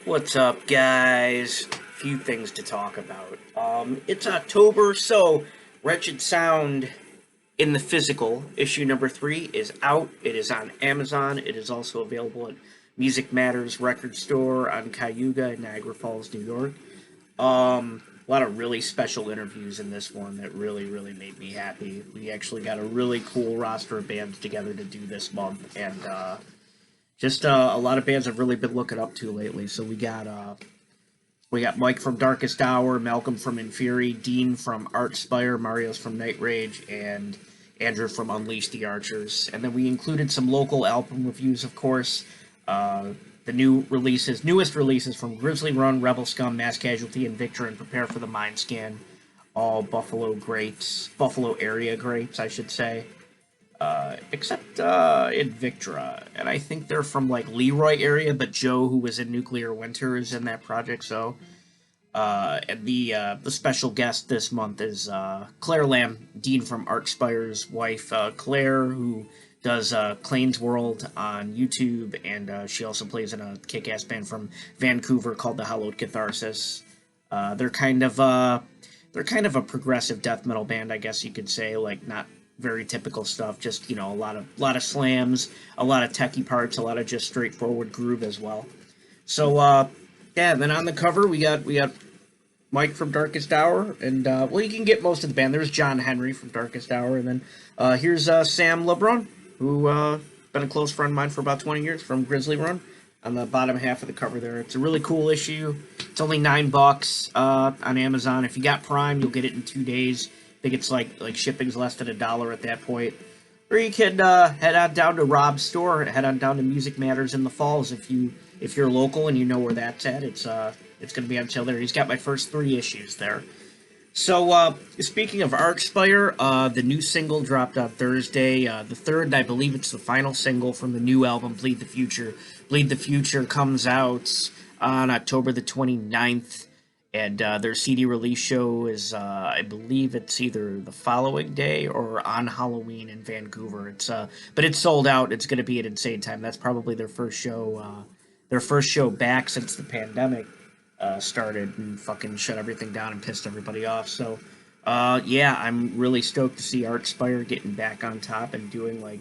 What's up, guys? Few things to talk about. It's October, so Wretched Sound in the physical, issue number 3, is out. It is on Amazon. It is also available at Music Matters Record Store on Cayuga in Niagara Falls, New York. A lot of really special interviews in this one that really made me happy. We actually got a really cool roster of bands together to do this month, and just a lot of bands I've really been looking up to lately. So we got Mike from Darkest Hour, Malcolm from Inferi, Dean from Artspire, Mario's from Night Rage, and Andrew from Unleash the Archers. And then we included some local album reviews, of course. The newest releases from Grizzly Run, Rebel Scum, Mass Casualty, and Victor, and Prepare for the Mind Scan. All Buffalo area greats, I should say. Except in Victra, and I think they're from like Leroy area, but Joe, who was in Nuclear Winter, is in that project. So, and the special guest this month is Claire Lamb, Dean from Archspire's wife, Claire, who does Clane's World on YouTube, and she also plays in a kick-ass band from Vancouver called the Hallowed Catharsis. They're kind of a progressive death metal band, I guess you could say, like not very typical stuff, just a lot of slams, a lot of techie parts, a lot of just straightforward groove as well. So yeah, then on the cover we got Mike from Darkest Hour, and well, you can get most of the band. There's John Henry from Darkest Hour, and then here's Sam LeBrun, who been a close friend of mine for about 20 years from Grizzly Run. On the bottom half of the cover there, it's a really cool issue. It's only $9 on Amazon. If you got Prime, you'll get it in 2 days. I think it's like shipping's less than $1 at that point. Or you can head on down to Rob's store, head on down to Music Matters in the Falls if you're local and you know where that's at. It's going to be on sale there. He's got my first 3 issues there. So speaking of Archspire, the new single dropped on Thursday, the 3rd, and I believe it's the final single from the new album Bleed the Future. Bleed the Future comes out on October the 29th. And their CD release show is, I believe it's either the following day or on Halloween in Vancouver. But it's sold out. It's going to be at Insane Time. That's probably their first show back since the pandemic started and fucking shut everything down and pissed everybody off. So, yeah, I'm really stoked to see Artspire getting back on top and doing like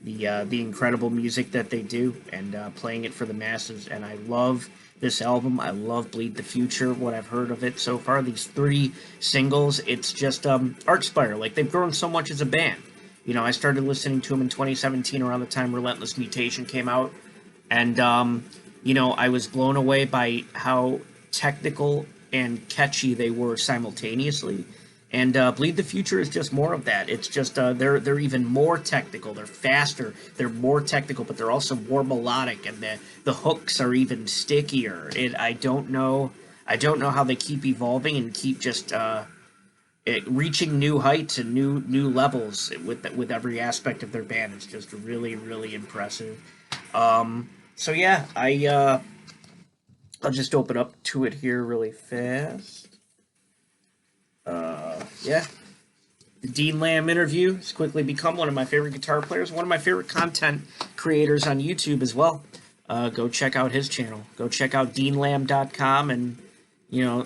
the incredible music that they do and playing it for the masses. And I love this album. I love Bleed the Future, what I've heard of it so far. These 3 singles, it's just Archspire. Like, they've grown so much as a band. I started listening to them in 2017 around the time Relentless Mutation came out. And, I was blown away by how technical and catchy they were simultaneously. And Bleed the Future is just more of that. It's just they're even more technical. They're faster. They're more technical, but they're also more melodic, and the hooks are even stickier. I don't know how they keep evolving and keep just reaching new heights and new levels with every aspect of their band. It's just really impressive. So yeah, I'll just open up to it here really fast. Yeah. The Dean Lamb interview has quickly become one of my favorite guitar players, one of my favorite content creators on YouTube as well. Go check out his channel. Go check out deanlamb.com, and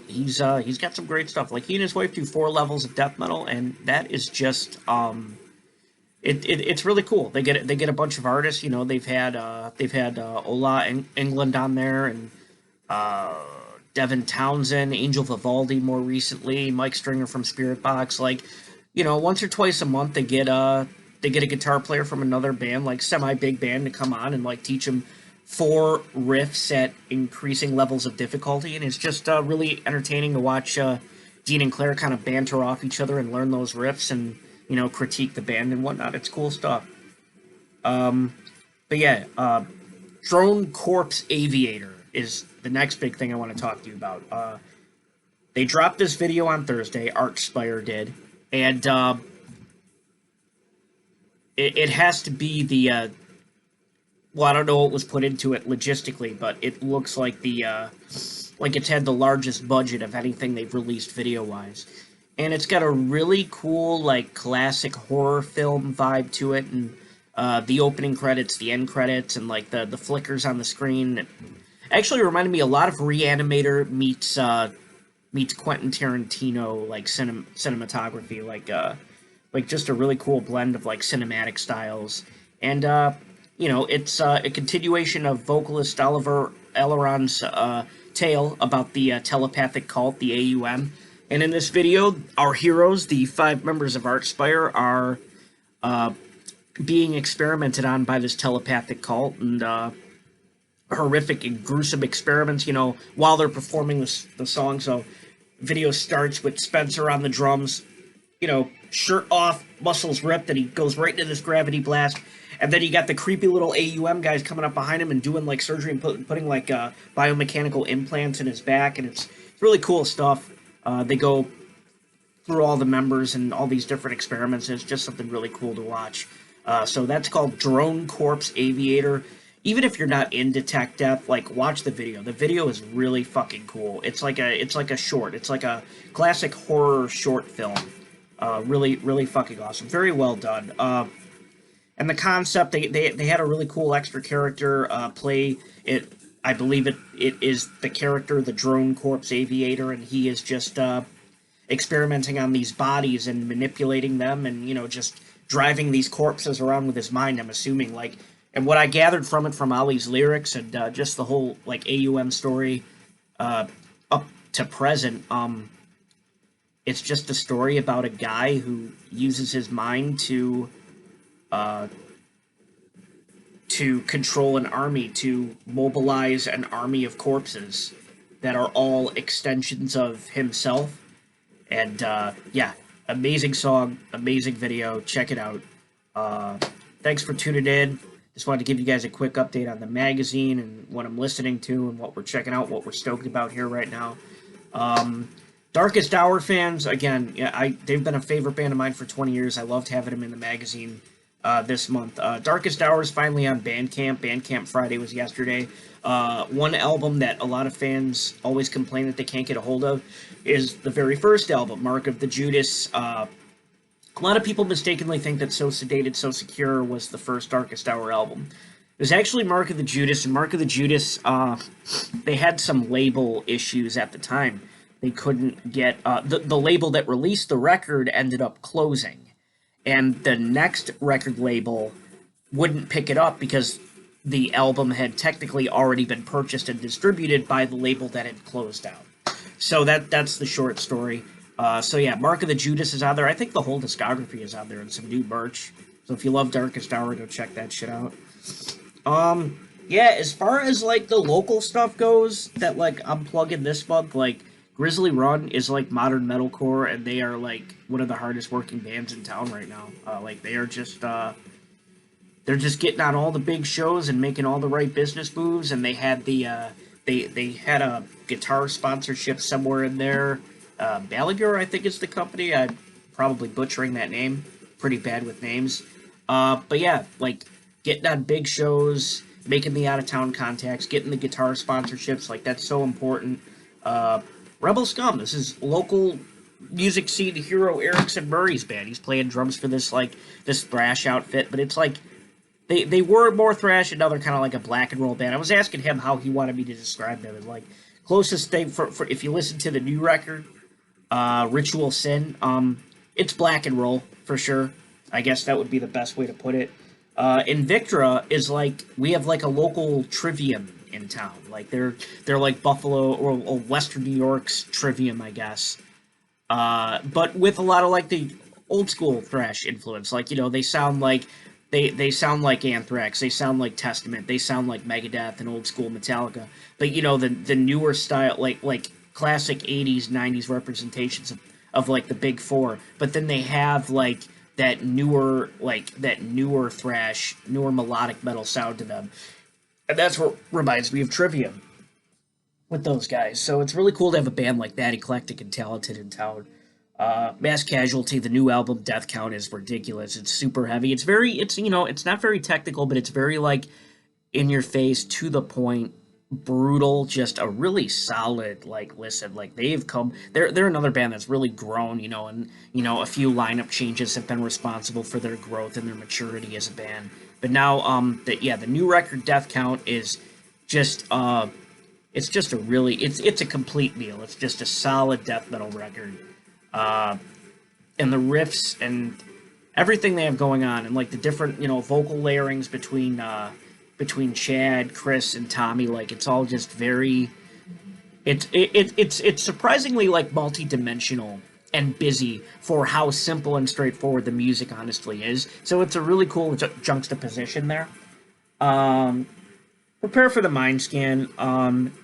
he's got some great stuff. Like, he and his wife do 4 levels of death metal, and that is just it's really cool. They get a bunch of artists. They've had Ola England on there, and Devin Townsend, Angel Vivaldi more recently, Mike Stringer from Spirit Box. Like, once or twice a month they get a guitar player from another band, like semi-big band, to come on and like teach them 4 riffs at increasing levels of difficulty. And it's just really entertaining to watch Dean and Claire kind of banter off each other and learn those riffs and, critique the band and whatnot. It's cool stuff. But yeah, Drone Corpse Aviator is the next big thing I want to talk to you about. They dropped this video on Thursday, Archspire did, and it has to be the well, I don't know what was put into it logistically, but it looks like like it's had the largest budget of anything they've released video-wise. And it's got a really cool, like, classic horror film vibe to it, and the opening credits, the end credits, and, like, the flickers on the screen. Actually reminded me a lot of Reanimator meets Quentin Tarantino, like cinematography, like just a really cool blend of like cinematic styles. And you know, it's a continuation of vocalist Oliver Elron's tale about the telepathic cult, the AUM. And in this video, our heroes, the 5 members of Artspire, are being experimented on by this telepathic cult, and horrific and gruesome experiments, you know, while they're performing the song. So video starts with Spencer on the drums, you know, shirt off, muscles ripped, and he goes right into this gravity blast. And then you got the creepy little AUM guys coming up behind him and doing like surgery and putting like biomechanical implants in his back, and it's really cool stuff. They go through all the members and all these different experiments, and it's just something really cool to watch. So that's called Drone Corpse Aviator. Even if you're not into tech death, like, watch the video. The video is really fucking cool. It's like a short. It's like a classic horror short film. Really fucking awesome. Very well done. And the concept, they had a really cool extra character play it. I believe it is the character, the Drone Corpse Aviator, and he is just experimenting on these bodies and manipulating them, and, you know, just driving these corpses around with his mind, I'm assuming, like. And what I gathered from it, from Ali's lyrics and just the whole, like, AUM story up to present, it's just a story about a guy who uses his mind to control an army, to mobilize an army of corpses that are all extensions of himself. And, yeah, amazing song, amazing video, check it out. Thanks for tuning in. Just wanted to give you guys a quick update on the magazine and what I'm listening to and what we're checking out, what we're stoked about here right now. Darkest Hour fans, again, yeah, they've been a favorite band of mine for 20 years. I loved having them in the magazine this month. Darkest Hour is finally on Bandcamp. Bandcamp Friday was yesterday. One album that a lot of fans always complain that they can't get a hold of is the very first album, Mark of the Judas. A lot of people mistakenly think that So Sedated, So Secure was the first Darkest Hour album. It was actually Mark of the Judas, and Mark of the Judas, they had some label issues at the time. They couldn't get, the label that released the record ended up closing, and the next record label wouldn't pick it up because the album had technically already been purchased and distributed by the label that had closed down. So that's the short story. So yeah, Mark of the Judas is out there. I think the whole discography is out there, and some new merch. So if you love Darkest Hour, go check that shit out. Yeah, as far as, like, the local stuff goes, that, like, I'm plugging this month, like, Grizzly Run is, like, modern metalcore, and they are, like, one of the hardest working bands in town right now. Like, they are just, they're just getting on all the big shows and making all the right business moves, and they had the, they had a guitar sponsorship somewhere in there. Balaguer, I think, is the company. I'm probably butchering that name. Pretty bad with names. But yeah, like, getting on big shows, making the out-of-town contacts, getting the guitar sponsorships, like, that's so important. Rebel Scum, this is local music scene hero Erickson Murray's band. He's playing drums for this, like, this thrash outfit, but it's like, they were more thrash, and now they're kind of like a black and roll band. I was asking him how he wanted me to describe them, and, like, closest thing for if you listen to the new record, Ritual Sin, it's black and roll, for sure. I guess that would be the best way to put it. Invictra is like, we have like a local Trivium in town. Like, they're like Buffalo or Western New York's Trivium, I guess. But with a lot of, like, the old school thrash influence. Like, you know, they sound like they sound like Anthrax, they sound like Testament, they sound like Megadeth and old school Metallica. But, you know, the newer style, like classic 80s, 90s representations of like the big four, but then they have like that newer thrash, newer melodic metal sound to them. And that's what reminds me of Trivium with those guys. So it's really cool to have a band like that, eclectic and talented, in town. Mass Casualty, the new album, Death Count, is ridiculous. It's super heavy. It's you know, it's not very technical, but it's very, like, in your face, to the point, brutal, just a really solid, like, listen. Like, they're another band that's really grown, you know, and, you know, a few lineup changes have been responsible for their growth and their maturity as a band. But now, the new record, Death Count, is just it's just a really it's a complete meal. It's just a solid death metal record, and the riffs and everything they have going on, and like the different vocal layerings between Chad, Chris, and Tommy. Like it's all just very it's surprisingly like multi-dimensional and busy for how simple and straightforward the music honestly is. So it's a really cool juxtaposition there. Prepare for the Mind Scan.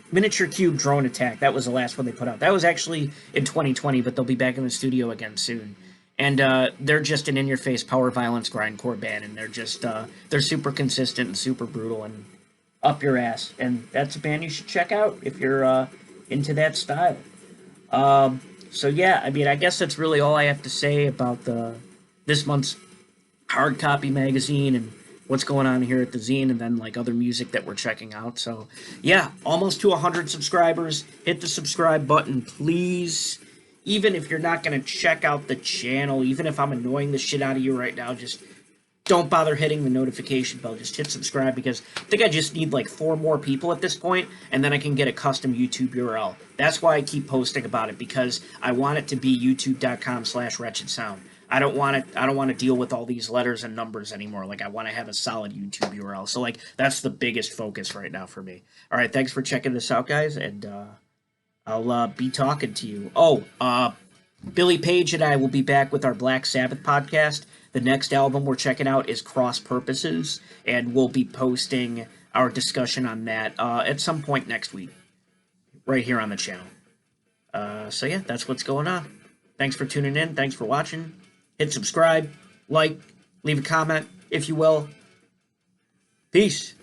Miniature Cube Drone Attack. That was the last one they put out. That was actually in 2020, but they'll be back in the studio again soon. And they're just an in-your-face power violence grindcore band, and they're super consistent and super brutal and up your ass. And that's a band you should check out if you're into that style. So yeah, I mean, I guess that's really all I have to say about this month's hard copy magazine and what's going on here at the zine, and then like other music that we're checking out. So yeah, almost to 100 subscribers. Hit the subscribe button, please. Even if you're not going to check out the channel, even if I'm annoying the shit out of you right now, just don't bother hitting the notification bell. Just hit subscribe, because I think I just need like 4 more people at this point, and then I can get a custom YouTube URL. That's why I keep posting about it, because I want it to be youtube.com/wretched sound. I don't want to deal with all these letters and numbers anymore. Like, I want to have a solid YouTube URL. So like that's the biggest focus right now for me. All right, thanks for checking this out, guys, and I'll be talking to you. Billy Page and I will be back with our Black Sabbath podcast. The next album we're checking out is Cross Purposes, and we'll be posting our discussion on that at some point next week, right here on the channel. So yeah, that's what's going on. Thanks for tuning in. Thanks for watching. Hit subscribe, like, leave a comment, if you will. Peace.